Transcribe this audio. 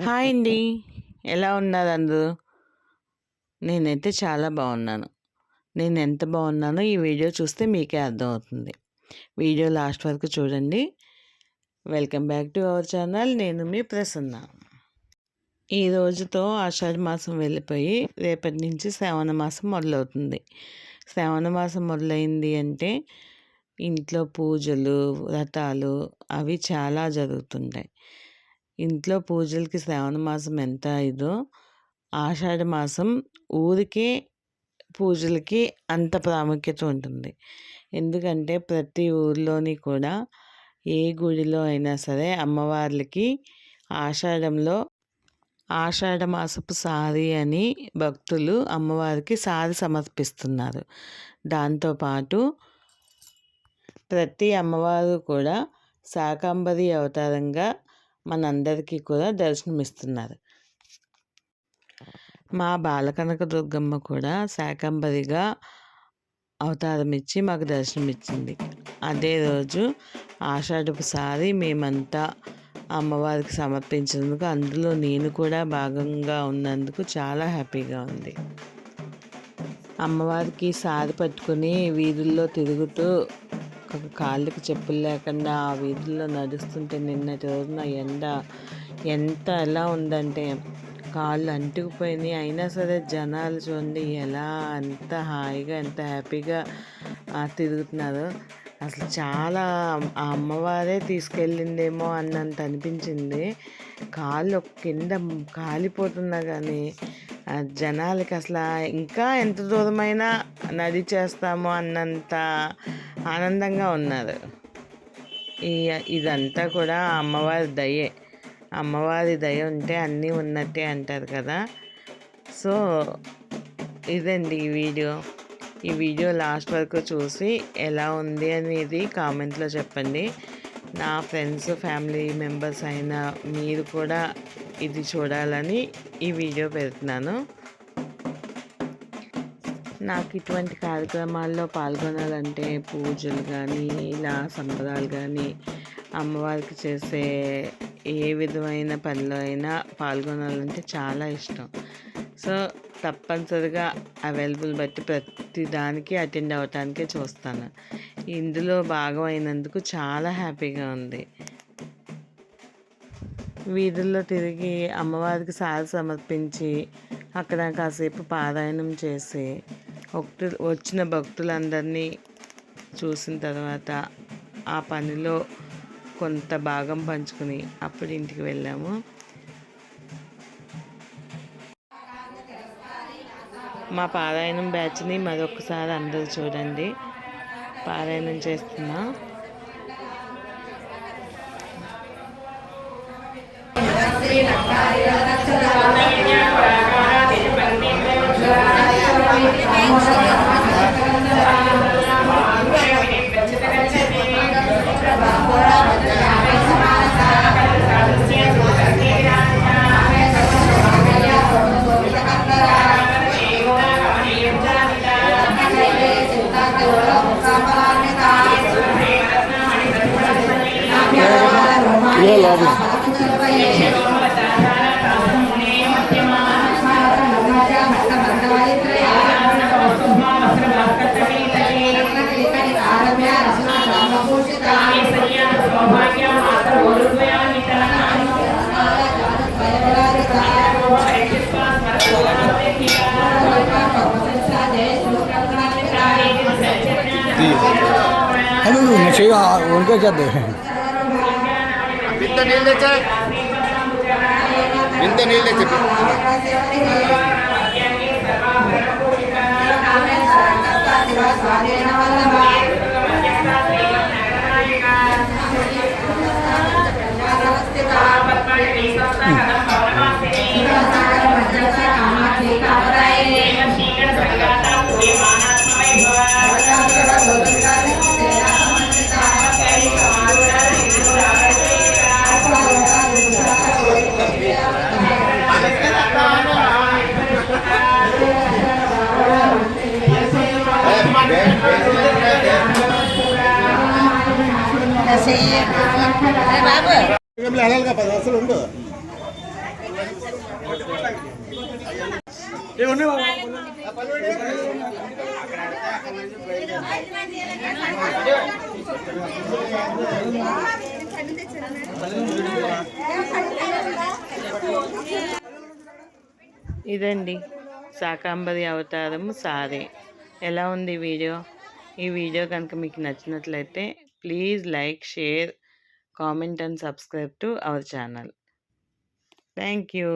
Hi అండి. ఎలా ఉన్నారు అందరూ? నేనైతే చాలా బాగున్నాను. నేను ఎంత బాగున్నానో ఈ వీడియో చూస్తే మీకే అర్థమవుతుంది. వీడియో లాస్ట్ వరకు చూడండి. Welcome back to our channel. నేను మీ ప్రసన్న. ఈ రోజుతో ఆషాఢ మాసం వెళ్ళిపోయి రేపటి నుంచి శ్రావణ మాసం మొదలవుతుంది. శ్రావణ మాసం మొదలైంది అంటే ఇంట్లో పూజలు, వ్రతాలు అవి చాలా జరుగుతుంటాయి. ఇంట్లో పూజలకి శ్రావణ మాసం ఎంత ఇదో ఆషాఢ మాసం ఊరికే పూజలకి అంత ప్రాముఖ్యత ఉంటుంది. ఎందుకంటే ప్రతి ఊర్లోని కూడా ఏ గుడిలో అయినా సరే అమ్మవార్లకి ఆషాఢంలో ఆషాఢ మాసపు సారీ అని భక్తులు అమ్మవారికి సారీ సమర్పిస్తున్నారు. దాంతోపాటు ప్రతి అమ్మవారు కూడా శాకంబరి అవతారంగా మనందరికీ కూడా దర్శనమిస్తున్నారు. మా బాలకనక దుర్గమ్మ కూడా శాకంబరిగా అవతారం ఇచ్చి మాకు దర్శనమిచ్చింది. అదే రోజు ఆషాఢపు సారి మేమంతా అమ్మవారికి సమర్పించినందుకు, అందులో నేను కూడా భాగంగా ఉన్నందుకు చాలా హ్యాపీగా ఉంది. అమ్మవారికి సారి పట్టుకుని వీధుల్లో తిరుగుతూ కాళ్ళకి చెప్పులు లేకుండా ఆ వీధుల్లో నడుస్తుంటే నిన్నటి రోజున ఎంత ఎలా ఉందంటే కాళ్ళు అంటుకుపోయినాయి. అయినా సరే జనాలు చూడండి ఎంత హాయిగా ఎంత హ్యాపీగా తిరుగుతున్నారు. అసలు చాలా ఆ అమ్మవారే తీసుకెళ్ళిందేమో అన్నంత అనిపించింది. కాళ్ళు కింద కాలిపోతున్నా కానీ జనాలకి అసలు ఇంకా ఎంత దూరమైనా నడిచేస్తామో అన్నంత ఆనందంగా ఉన్నారు. ఇదంతా కూడా అమ్మవారి దయే. అమ్మవారి దయ ఉంటే అన్నీ ఉన్నట్టే అంటారు కదా. సో ఇదండి ఈ వీడియో లాస్ట్ వరకు చూసి ఎలా ఉంది అనేది కామెంట్లో చెప్పండి. నా ఫ్రెండ్స్ ఫ్యామిలీ మెంబర్స్ అయినా మీరు కూడా ఇది చూడాలని ఈ వీడియో పెడుతున్నాను. నాకు ఇటువంటి కార్యక్రమాల్లో పాల్గొనాలంటే పూజలు కానీ ఇలా సంబరాలు కానీ అమ్మవారికి చేసే ఏ విధమైన పనిలో అయినా పాల్గొనాలంటే చాలా ఇష్టం. సో తప్పనిసరిగా అవైలబుల్ బట్టి ప్రతి దానికి అటెండ్ అవ్వటానికే చూస్తాను. ఇందులో భాగం అయినందుకు చాలా హ్యాపీగా ఉంది. వీధుల్లో తిరిగి అమ్మవారికి సారి సమర్పించి అక్కడ కాసేపు పారాయణం చేసి వచ్చిన భక్తులందరినీ చూసిన తర్వాత ఆ పనిలో కొంత భాగం పంచుకుని అప్పుడు ఇంటికి వెళ్ళాము. మా పారాయణం బ్యాచ్ని మరొకసారి అందరూ చూడండి. పారాయణం చేస్తున్నా. उनके क्या दे హలాల్గా 10 అసలు ఉండు ఇదండి శాకాంబరి అవతారం సారే. ఎలా ఉంది వీడియో? ఈ వీడియో కనుక మీకు నచ్చినట్లయితే please like, share, comment and subscribe to our channel. Thank you.